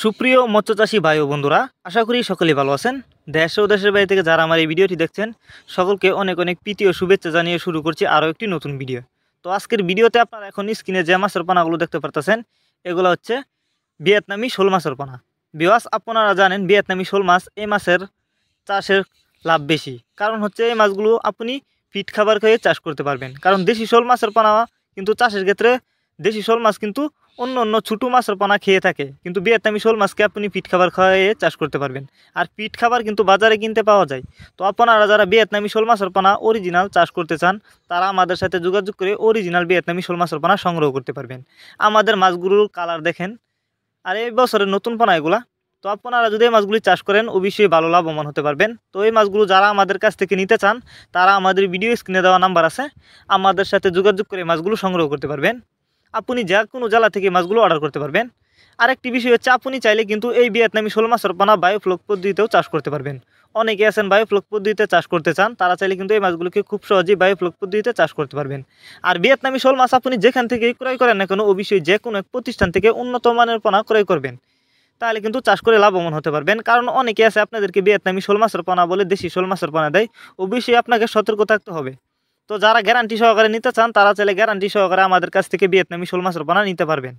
সুপ্রিয় মৎস্যচাষী ভাই ও বন্ধুরা, আশা করি সকলেই ভালো আছেন। দেশ ও দেশের বাইরে থেকে যারা আমার এই ভিডিওটি দেখছেন সকলকে অনেক অনেক প্রীতি ও শুভেচ্ছা জানিয়ে শুরু করছি আরও একটি নতুন ভিডিও। তো আজকের ভিডিওতে আপনারা এখন স্ক্রিনে যে মাছের পোনাগুলো দেখতে পারতেছেন এগুলো হচ্ছে ভিয়েতনামি শোল মাছের পোনা। বিওয়াস, আপনারা জানেন ভিয়েতনামি শোল মাছ এই মাছের চাষের লাভ বেশি, কারণ হচ্ছে এই মাছগুলো আপনি ফিট খাবার খেয়ে চাষ করতে পারবেন। কারণ দেশি শোল মাছের পোনা কিন্তু চাষের ক্ষেত্রে দেশি শোল মাছ কিন্তু অন্য অন্য ছোটো মাছের পোনা খেয়ে থাকে, কিন্তু ভিয়েতনামি শোল মাছকে আপনি পিট খাবার খাইয়ে চাষ করতে পারবেন। আর পিট খাবার কিন্তু বাজারে কিনতে পাওয়া যায়। তো আপনারা যারা ভিয়েতনামি শোল মাছের পোনা অরিজিনাল চাষ করতে চান তারা আমাদের সাথে যোগাযোগ করে অরিজিনাল ভিয়েতনামি শোল মাছের পোনা সংগ্রহ করতে পারবেন। আমাদের মাছগুলোর কালার দেখেন, আর এই বছরের নতুন পোনা এগুলা। তো আপনারা যদি এই মাছগুলি চাষ করেন অবশ্যই ভালো লাভবান হতে পারবেন। তো এই মাছগুলো যারা আমাদের কাছ থেকে নিতে চান তারা আমাদের ভিডিও স্ক্রিনে দেওয়া নাম্বার আছে, আমাদের সাথে যোগাযোগ করে মাছগুলো সংগ্রহ করতে পারবেন। আপনি যে কোনো জেলা থেকে মাছগুলো অর্ডার করতে পারবেন। আরেকটি বিষয় হচ্ছে, আপনি চাইলে কিন্তু এই ভিয়েতনামি শোল মাছের পোনা বায়োফ্লক পদ্ধতিতেও চাষ করতে পারবেন। অনেকে আছেন বায়োফ্লক পদ্ধতিতে চাষ করতে চান, তারা চাইলে কিন্তু এই মাছগুলোকে খুব সহজেই বায়োফ্লক পদ্ধতিতে চাষ করতে পারবেন। আর ভিয়েতনামি শোল মাছ আপনি যেখান থেকে ক্রয় করেন না কেন অবশ্যই যে কোনো এক প্রতিষ্ঠান থেকে উন্নত মানের পোনা ক্রয় করবেন, তাহলে কিন্তু চাষ করে লাভবান হতে পারবেন। কারণ অনেকে আছে আপনাদেরকে ভিয়েতনামি শোল মাছের পোনা বলে দেশি শোল মাছের পোনা দেয়, অবশ্যই আপনাকে সতর্ক থাকতে হবে। তো যারা গ্যারান্টি সহকারে নিতে চান তারা চাইলে গ্যারান্টি সহকারে আমাদের কাছ থেকে ভিয়েতনামি শোল মাছের পোনা নিতে পারবেন।